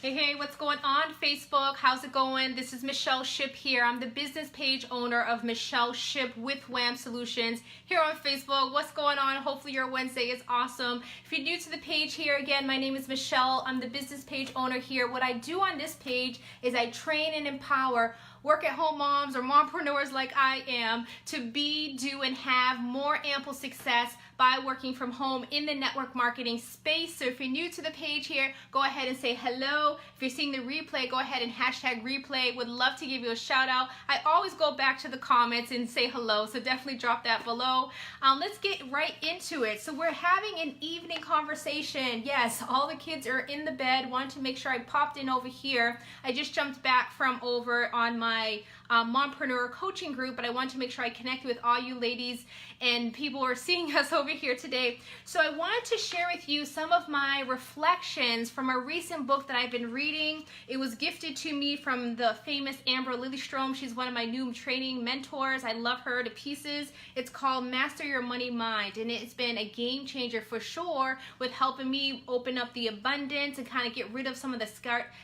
Hey, what's going on Facebook? How's it going? This is Michelle Ship here. I'm the business page owner of Michelle Ship with Wham Solutions here on Facebook. What's going on? Hopefully your Wednesday is awesome. If you're new to the page here, again, my name is Michelle. I'm the business page owner here. What I do on this page is I train and empower work-at-home moms or mompreneurs like I am to be, do, and have more ample success by working from home in the network marketing space. So if you're new to the page here, go ahead and say hello. If you're seeing the replay, go ahead and hashtag replay. Would love to give you a shout out. I always go back to the comments and say hello, so definitely drop that below. Let's get right into it. So we're having an evening conversation. Yes, all the kids are in the bed. Wanted to make sure I popped in over here. I just jumped back from over on my Mompreneur coaching group, but I want to make sure I connect with all you ladies and people who are seeing us over here today. So I wanted to share with you some of my reflections from a recent book that I've been reading. It was gifted to me from the famous Amber Lilyestrom. She's one of my new training mentors. I love her to pieces. It's called Master Your Money Mind, and it's been a game changer for sure with helping me open up the abundance and kind of get rid of some of the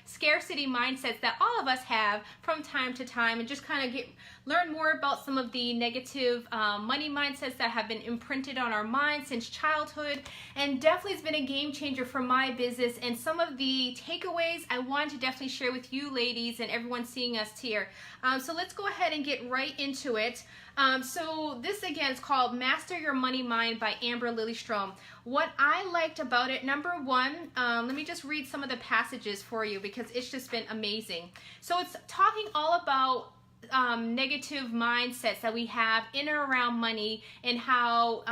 scarcity mindsets that all of us have from time to time, and just kind of learn more about some of the negative money mindsets that have been imprinted on our minds since childhood. And definitely it's been a game changer for my business, and some of the takeaways I want to definitely share with you ladies and everyone seeing us here. So let's go ahead and get right into it. So this again is called Master Your Money Mind by Amber Lilyestrom. What I liked about it, number one, let me just read some of the passages for you because it's just been amazing. So it's talking all about negative mindsets that we have in and around money, and how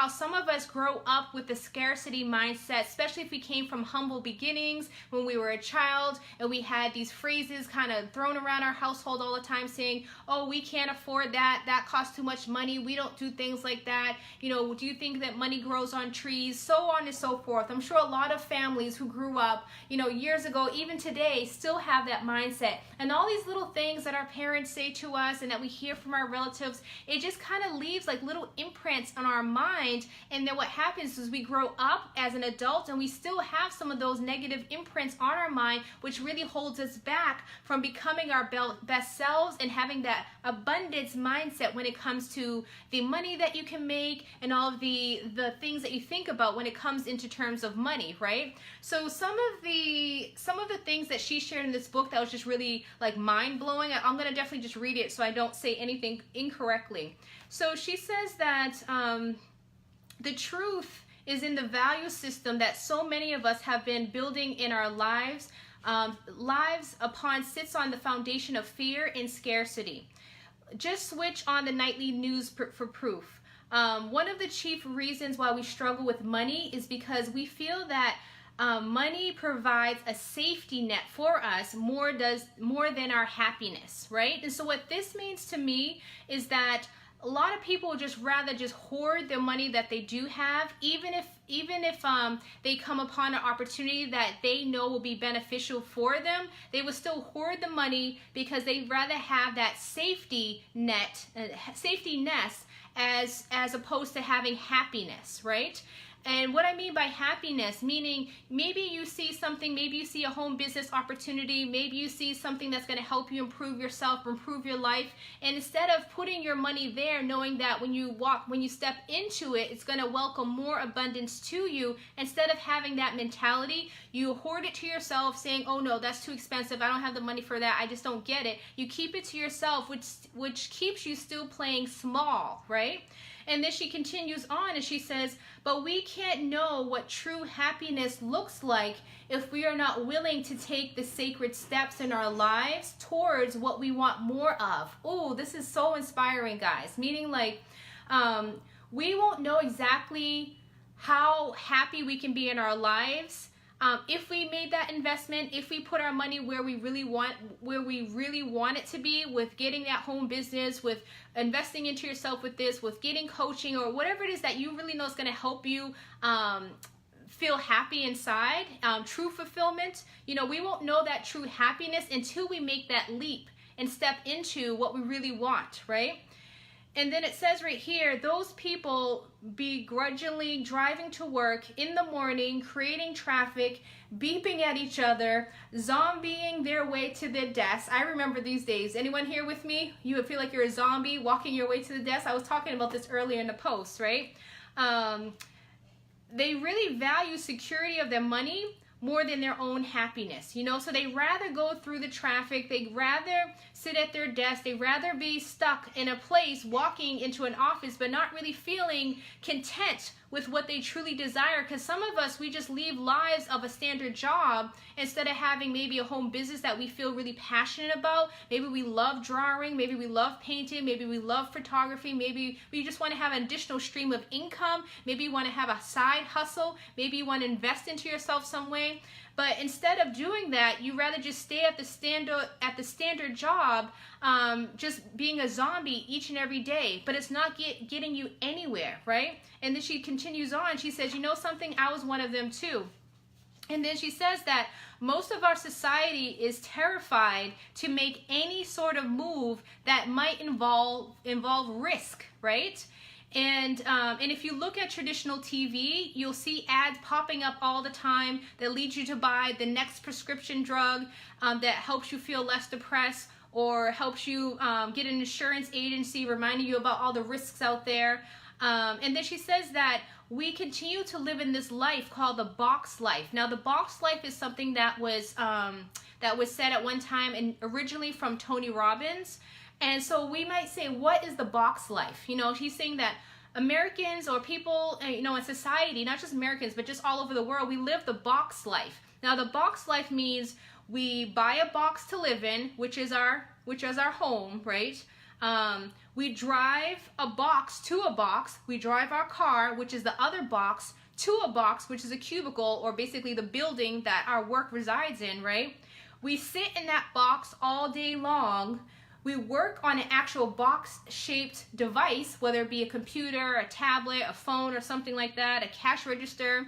some of us grow up with the scarcity mindset, especially if we came from humble beginnings when we were a child and we had these phrases kind of thrown around our household all the time saying, oh, we can't afford that, that costs too much money, we don't do things like that, you know, do you think that money grows on trees, so on and so forth. I'm sure a lot of families who grew up, you know, years ago, even today, still have that mindset. And all these little things that our parents say to us and that we hear from our relatives, it just kind of leaves like little imprints on our mind. And then what happens is we grow up as an adult and we still have some of those negative imprints on our mind, which really holds us back from becoming our best selves and having that abundance mindset when it comes to the money that you can make and all of the things that you think about when it comes into terms of money, right? So some of the things that she shared in this book that was just really like mind-blowing, I'm going to definitely just read it so I don't say anything incorrectly. So she says that the truth is in the value system that so many of us have been building in our lives. Lives upon sits on the foundation of fear and scarcity. Just switch on the nightly news for proof. One of the chief reasons why we struggle with money is because we feel that money provides a safety net for us more than our happiness, right? And so what this means to me is that a lot of people would just rather just hoard the money that they do have, even if they come upon an opportunity that they know will be beneficial for them, they will still hoard the money because they'd rather have that safety net, safety nest, as opposed to having happiness, right? And what I mean by happiness, meaning maybe you see something, maybe you see a home business opportunity, maybe you see something that's going to help you improve yourself, improve your life, and instead of putting your money there, knowing that when you step into it, it's going to welcome more abundance to you, instead of having that mentality, you hoard it to yourself saying, oh no, that's too expensive, I don't have the money for that, I just don't get it. You keep it to yourself, which keeps you still playing small, right? And then she continues on and she says, but we can't know what true happiness looks like if we are not willing to take the sacred steps in our lives towards what we want more of. Oh, this is so inspiring, guys. Meaning like, we won't know exactly how happy we can be in our lives if we made that investment, if we put our money where we really want it to be, with getting that home business, with investing into yourself with this, with getting coaching, or whatever it is that you really know is going to help you feel happy inside, true fulfillment. You know, we won't know that true happiness until we make that leap and step into what we really want, right? And then it says right here, those people begrudgingly driving to work in the morning, creating traffic, beeping at each other, zombieing their way to their desk. I remember these days. Anyone here with me? You would feel like you're a zombie walking your way to the desk. I was talking about this earlier in the post, right? They really value security of their money more than their own happiness, you know? So they rather go through the traffic, they'd rather sit at their desk, they'd rather be stuck in a place walking into an office but not really feeling content with what they truly desire. Because some of us, we just leave lives of a standard job instead of having maybe a home business that we feel really passionate about. Maybe we love drawing, maybe we love painting, maybe we love photography, maybe we just want to have an additional stream of income, maybe you want to have a side hustle, maybe you want to invest into yourself some way. But instead of doing that, you rather just stay at the standard job, just being a zombie each and every day. But it's not getting you anywhere, right? And then she continues on. She says, you know something? I was one of them too. And then she says that most of our society is terrified to make any sort of move that might involve risk, right? And if you look at traditional TV, you'll see ads popping up all the time that lead you to buy the next prescription drug that helps you feel less depressed, or helps you get an insurance agency reminding you about all the risks out there. And then she says that we continue to live in this life called the box life. Now, the box life is something that was said at one time, and originally from Tony Robbins. And so we might say, what is the box life? You know, he's saying that Americans or people, you know, in society, not just Americans, but just all over the world, we live the box life. Now, the box life means we buy a box to live in, which is our home, right? We drive a box to a box. We drive our car, which is the other box, to a box, which is a cubicle, or basically the building that our work resides in, right? We sit in that box all day long. We work on an actual box-shaped device, whether it be a computer, a tablet, a phone, or something like that, a cash register.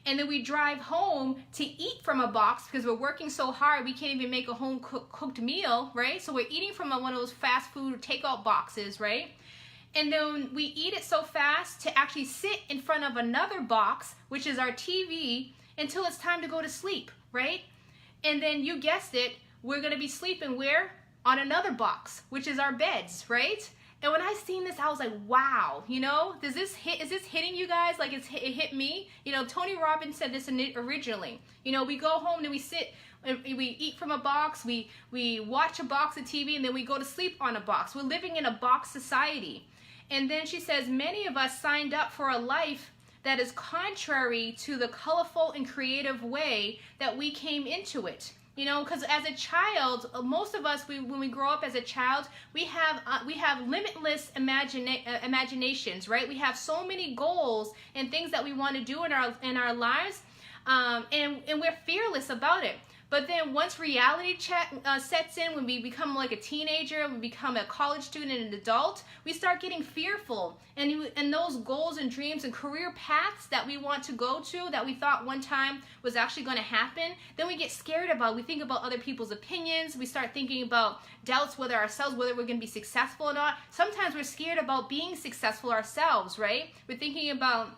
And then we drive home to eat from a box because we're working so hard we can't even make a home-cooked meal, right? So we're eating from one of those fast food takeout boxes, right? And then we eat it so fast to actually sit in front of another box, which is our TV, until it's time to go to sleep, right? And then you guessed it, we're going to be sleeping where? On another box, which is our beds, right? And when I seen this, I was like, wow, you know, is this hitting you guys like it hit me? You know, Tony Robbins said this originally. You know, we go home and we sit, we eat from a box, we watch a box of TV, and then we go to sleep on a box. We're living in a box society. And then she says, many of us signed up for a life that is contrary to the colorful and creative way that we came into it. You know, because as a child, most of us, when we grow up as a child, we have limitless imaginations, right? We have so many goals and things that we want to do in our lives, and we're fearless about it. But then once reality sets in, when we become like a teenager, we become a college student and an adult, we start getting fearful. And those goals and dreams and career paths that we want to go to, that we thought one time was actually going to happen, then we get scared about. We think about other people's opinions. We start thinking about doubts whether we're going to be successful or not. Sometimes we're scared about being successful ourselves, right? We're thinking about,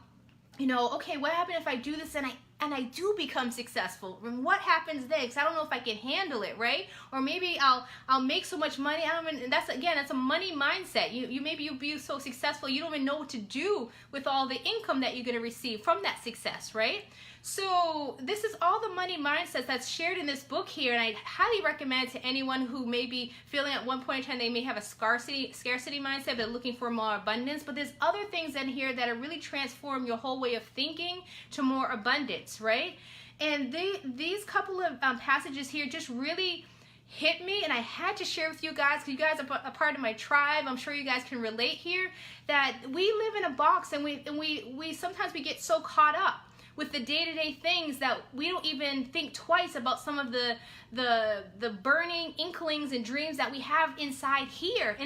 you know, okay, what happens if I do this and I do become successful? And what happens next? I don't know if I can handle it, right? Or maybe I'll make so much money. That's a money mindset. You'll be so successful you don't even know what to do with all the income that you're going to receive from that success, right? So this is all the money mindsets that's shared in this book here, and I highly recommend it to anyone who may be feeling at one point in time they may have a scarcity mindset but looking for more abundance. But there's other things in here that are really transform your whole way of thinking to more abundance, right? And these couple of passages here just really hit me, and I had to share with you guys because you guys are a part of my tribe. I'm sure you guys can relate here that we live in a box, and we sometimes we get so caught up with the day-to-day things that we don't even think twice about some of the burning inklings and dreams that we have inside here,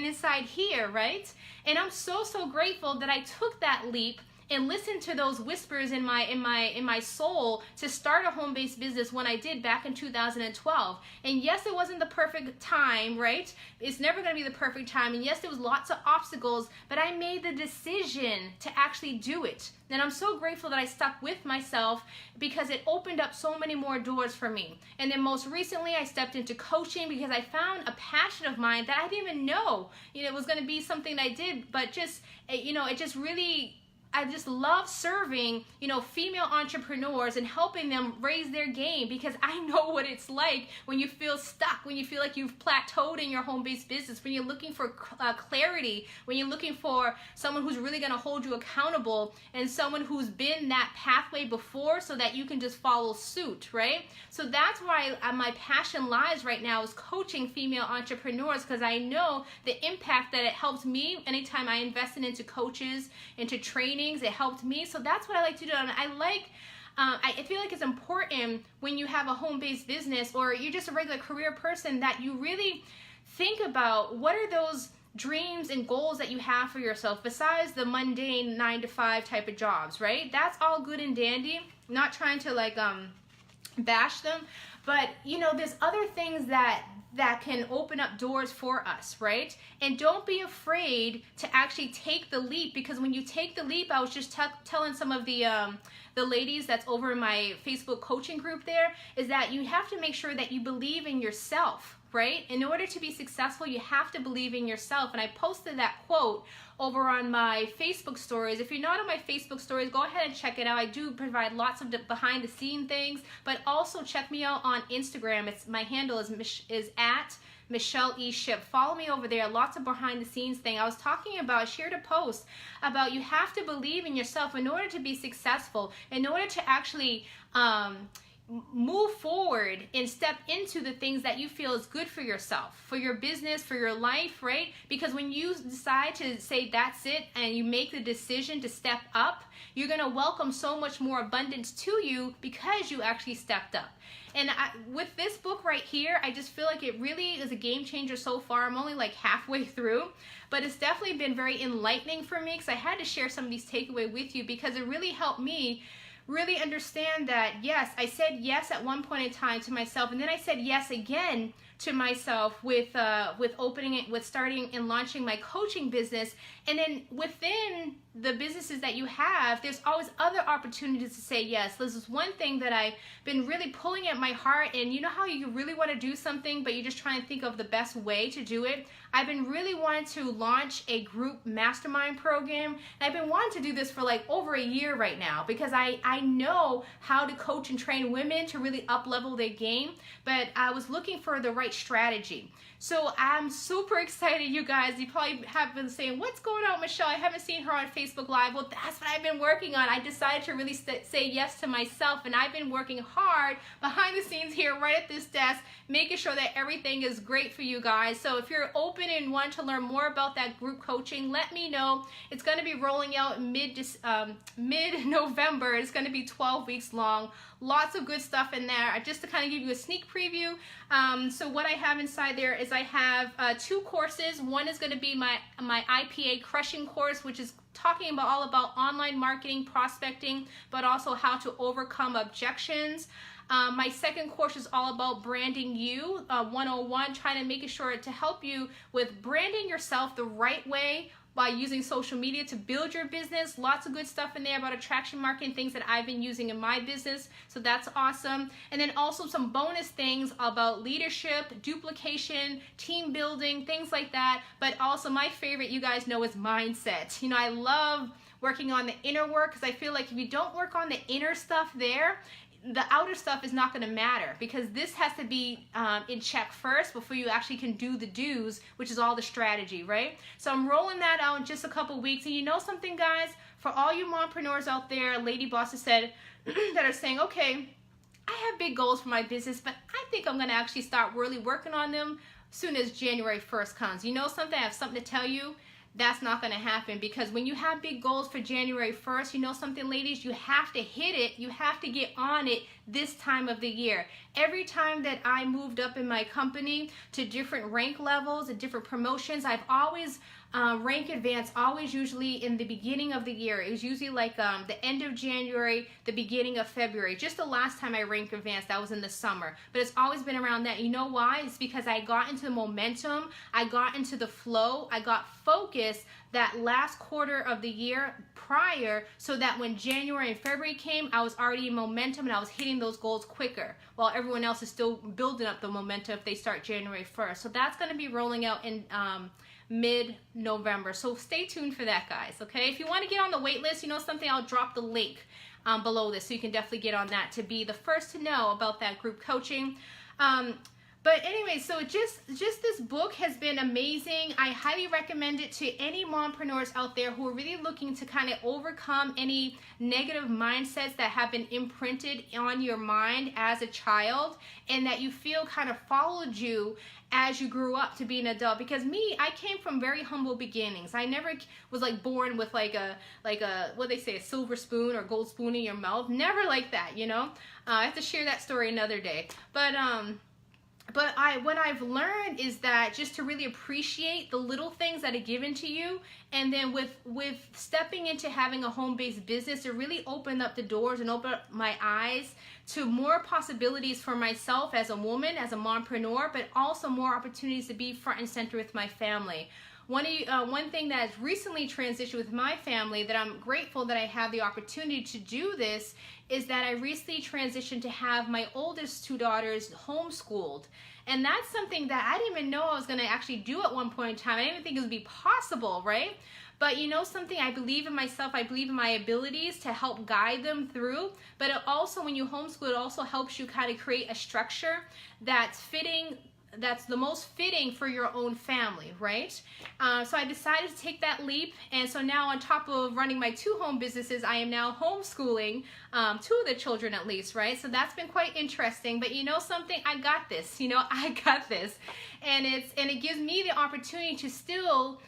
right? And I'm so grateful that I took that leap and listen to those whispers in my soul to start a home-based business when I did back in 2012. And yes, it wasn't the perfect time, right? It's never going to be the perfect time. And yes, there was lots of obstacles, but I made the decision to actually do it. And I'm so grateful that I stuck with myself because it opened up so many more doors for me. And then most recently, I stepped into coaching because I found a passion of mine that I didn't even know, it was going to be something I did, but just, it just really, I just love serving, female entrepreneurs and helping them raise their game, because I know what it's like when you feel stuck, when you feel like you've plateaued in your home-based business, when you're looking for clarity, when you're looking for someone who's really going to hold you accountable and someone who's been that pathway before so that you can just follow suit, right? So that's why my passion lies right now, is coaching female entrepreneurs, because I know the impact that it helps me anytime I invested into coaches, into training. It helped me. So that's what I like to do. And I feel like it's important when you have a home-based business or you're just a regular career person that you really think about what are those dreams and goals that you have for yourself besides the mundane 9-to-5 type of jobs, right? That's all good and dandy. I'm not trying to bash them, but there's other things that can open up doors for us, right? And don't be afraid to actually take the leap, because when you take the leap, I was just telling some of the ladies that's over in my Facebook coaching group there, is that you have to make sure that you believe in yourself, right? In order to be successful, you have to believe in yourself. And I posted that quote over on my Facebook stories. If you're not on my Facebook stories, go ahead and check it out. I do provide lots of behind the scene things, but also check me out on Instagram. My handle is at Michelle E. Ship. Follow me over there. Lots of behind the scenes thing. I shared a post about you have to believe in yourself in order to be successful, in order to actually move forward and step into the things that you feel is good for yourself, for your business, for your life, right? Because when you decide to say that's it and you make the decision to step up, you're going to welcome so much more abundance to you because you actually stepped up. And with this book right here, I just feel like it really is a game changer so far. I'm only halfway through, but it's definitely been very enlightening for me, because I had to share some of these takeaways with you, because it really helped me really understand that, yes, I said yes at one point in time to myself, and then I said yes again to myself with starting and launching my coaching business. And then within the businesses that you have, there's always other opportunities to say yes. This is one thing that I've been really pulling at my heart, and you know how you really want to do something, but you're just trying to think of the best way to do it? I've been really wanting to launch a group mastermind program, and I've been wanting to do this for over a year right now, because I know how to coach and train women to really up-level their game, but I was looking for the right strategy. So I'm super excited, you guys. You probably have been saying, what's going on, Michelle? I haven't seen her on Facebook Live. Well, that's what I've been working on. I decided to really say yes to myself, and I've been working hard behind the scenes here right at this desk, making sure that everything is great for you guys. So if you're open and want to learn more about that group coaching, let me know. It's going to be rolling out mid-November. It's going to be 12 weeks long. Lots of good stuff in there. Just to kind of give you a sneak preview, so what I have inside there is I have 2 courses. One is going to be my IPA crushing course, which is talking all about online marketing, prospecting, but also how to overcome objections. My second course is all about branding you, 101, trying to make sure to help you with branding yourself the right way by using social media to build your business. Lots of good stuff in there about attraction marketing, things that I've been using in my business. So that's awesome. And then also some bonus things about leadership, duplication, team building, things like that. But also my favorite, you guys know, is mindset. I love working on the inner work, because I feel like if you don't work on the inner stuff there, the outer stuff is not going to matter, because this has to be in check first before you actually can do the do's, which is all the strategy, right? So I'm rolling that out in just a couple weeks. And you know something, guys? For all you mompreneurs out there, lady bosses said, that are saying, okay, I have big goals for my business, but I think I'm going to actually start really working on them as soon as January 1st comes. You know something? I have something to tell you. That's not going to happen, because when you have big goals for January 1st, you know something, ladies, you have to hit it. You have to get on it this time of the year. Every time that I moved up in my company to different rank levels and different promotions, I've always rank advance, always usually in the beginning of the year. It was usually like the end of January, the beginning of February. Just the last time I rank advanced, that was in the summer. But it's always been around that. You know why? It's because I got into the momentum, I got into the flow, I got focused that last quarter of the year prior, so that when January and February came, I was already in momentum and I was hitting those goals quicker, while everyone else is still building up the momentum if they start January 1st. So that's going to be rolling out in mid-November. So stay tuned for that, guys, okay? If you want to get on the wait list, you know something, I'll drop the link below this so you can definitely get on that to be the first to know about that group coaching. But anyway, so just this book has been amazing. I highly recommend it to any mompreneurs out there who are really looking to kind of overcome any negative mindsets that have been imprinted on your mind as a child and that you feel kind of followed you as you grew up to be an adult. Because me, I came from very humble beginnings. I never was like born with like a what they say, a silver spoon or gold spoon in your mouth. Never like that, you know. I have to share that story another day. But what I've learned is that just to really appreciate the little things that are given to you, and then with stepping into having a home-based business, it really opened up the doors and opened up my eyes to more possibilities for myself as a woman, as a mompreneur, but also more opportunities to be front and center with my family. One thing that has recently transitioned with my family that I'm grateful that I have the opportunity to do this is that I recently transitioned to have my oldest two daughters homeschooled. And that's something that I didn't even know I was going to actually do at one point in time. I didn't even think it would be possible, right? But you know something, I believe in myself, I believe in my abilities to help guide them through. But it also, when you homeschool, it also helps you kind of create a structure that's fitting, that's the most fitting for your own family, right? So I decided to take that leap, and so now on top of running my 2 home businesses, I am now homeschooling 2 of the children at least, right? So that's been quite interesting, but you know something, I got this, you know, I got this. And it gives me the opportunity to still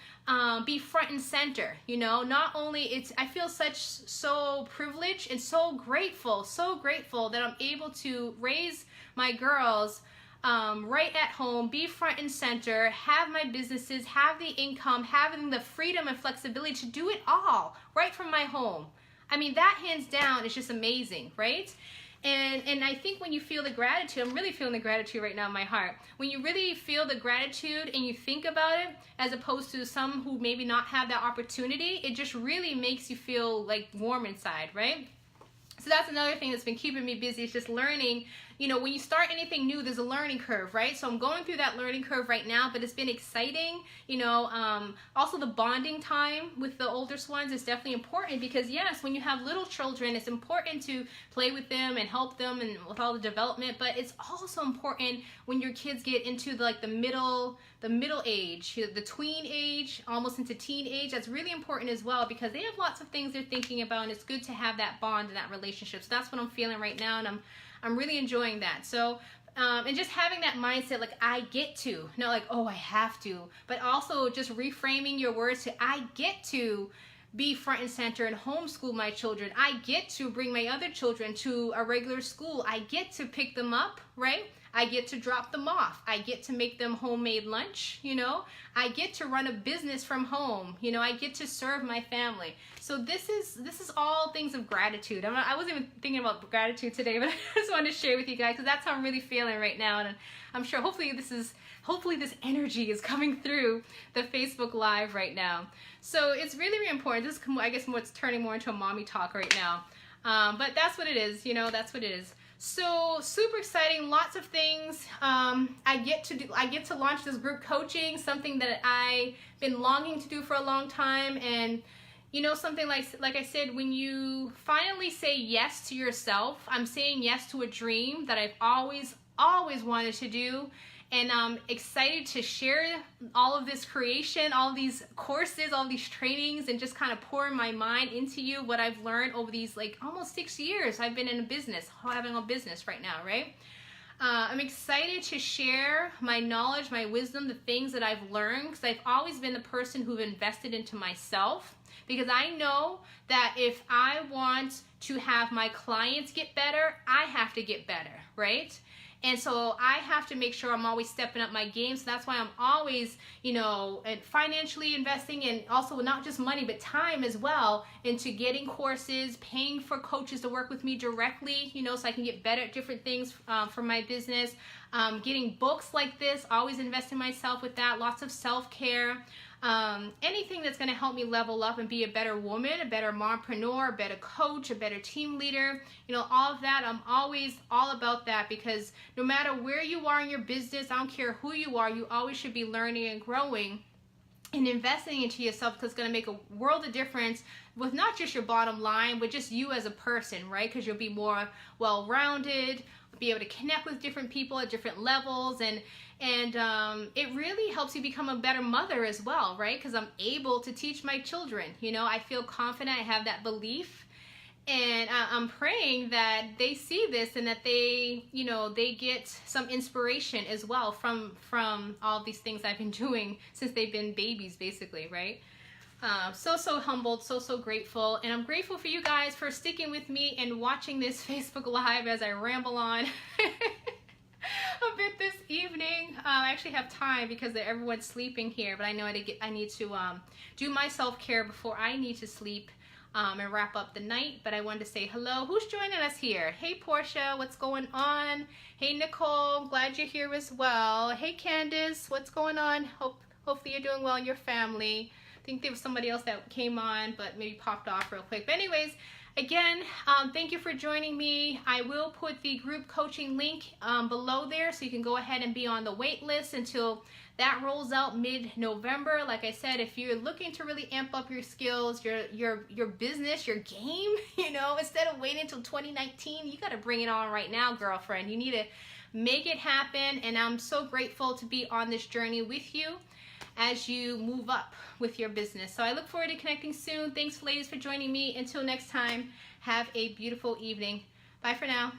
be front and center, you know. Not only I feel so privileged and so grateful that I'm able to raise my girls right at home, be front and center, have my businesses, have the income, having the freedom and flexibility to do it all right from my home. I mean, that hands down is just amazing, right? And I think when you feel the gratitude, I'm really feeling the gratitude right now in my heart. When you really feel the gratitude and you think about it, as opposed to some who maybe not have that opportunity, it just really makes you feel like warm inside, right? So that's another thing that's been keeping me busy, is just learning. You know, when you start anything new, there's a learning curve, right? So I'm going through that learning curve right now, but it's been exciting. You know, also the bonding time with the oldest ones is definitely important, because yes, when you have little children, it's important to play with them and help them and with all the development, but it's also important when your kids get into the middle age, the tween age, almost into teen age. That's really important as well, because they have lots of things they're thinking about, and it's good to have that bond and that relationship. So that's what I'm feeling right now, and I'm really enjoying that. So, and just having that mindset, like I get to, not like, oh, I have to, but also just reframing your words to, I get to be front and center and homeschool my children. I get to bring my other children to a regular school. I get to pick them up, right? I get to drop them off. I get to make them homemade lunch, you know. I get to run a business from home, you know. I get to serve my family. So this is all things of gratitude. I wasn't even thinking about gratitude today, but I just wanted to share with you guys, because that's how I'm really feeling right now. And I'm sure hopefully this energy is coming through the Facebook Live right now. So it's really, really important. This is, I guess, what's turning more into a mommy talk right now. But that's what it is, you know, that's what it is. So super exciting, lots of things. I get to launch this group coaching, something that I've been longing to do for a long time. And you know, something like I said, when you finally say yes to yourself, I'm saying yes to a dream that I've always wanted to do. And I'm excited to share all of this creation, all these courses, all these trainings, and just kind of pour my mind into you, what I've learned over these like almost 6 years I've been in a business, having a business right now, right? I'm excited to share my knowledge, my wisdom, the things that I've learned, because I've always been the person who've invested into myself. because I know that if I want to have my clients get better, I have to get better, right? And so I have to make sure I'm always stepping up my game. So that's why I'm always, financially investing, and also not just money, but time as well, into getting courses, paying for coaches to work with me directly, so I can get better at different things for my business. Getting books like this, always invest in myself with that, lots of self-care. Anything that's going to help me level up and be a better woman, a better mompreneur, a better coach, a better team leader, all of that. I'm always all about that, because no matter where you are in your business, I don't care who you are, you always should be learning and growing and investing into yourself, because it's going to make a world of difference with not just your bottom line, but just you as a person, right? Because you'll be more well-rounded, be able to connect with different people at different levels, and it really helps you become a better mother as well, right? Because I'm able to teach my children. I feel confident, I have that belief, and I'm praying that they see this and that they get some inspiration as well from all these things I've been doing since they've been babies, basically, right? So humbled, so grateful, and I'm grateful for you guys for sticking with me and watching this Facebook Live as I ramble on a bit this evening. I actually have time because everyone's sleeping here, but I know I need to do my self-care before I need to sleep and wrap up the night. But I wanted to say hello. Who's joining us here? Hey Portia, what's going on? Hey Nicole, glad you're here as well. Hey Candace, what's going on? Hopefully you're doing well in your family. I think there was somebody else that came on but maybe popped off real quick. But anyways, again, thank you for joining me. I will put the group coaching link below there, so you can go ahead and be on the wait list until that rolls out mid-November. Like I said, if you're looking to really amp up your skills, your business, your game, instead of waiting until 2019, you got to bring it on right now, girlfriend. You need to make it happen, and I'm so grateful to be on this journey with you as you move up with your business. So I look forward to connecting soon. Thanks, ladies, for joining me. Until next time, have a beautiful evening. Bye for now.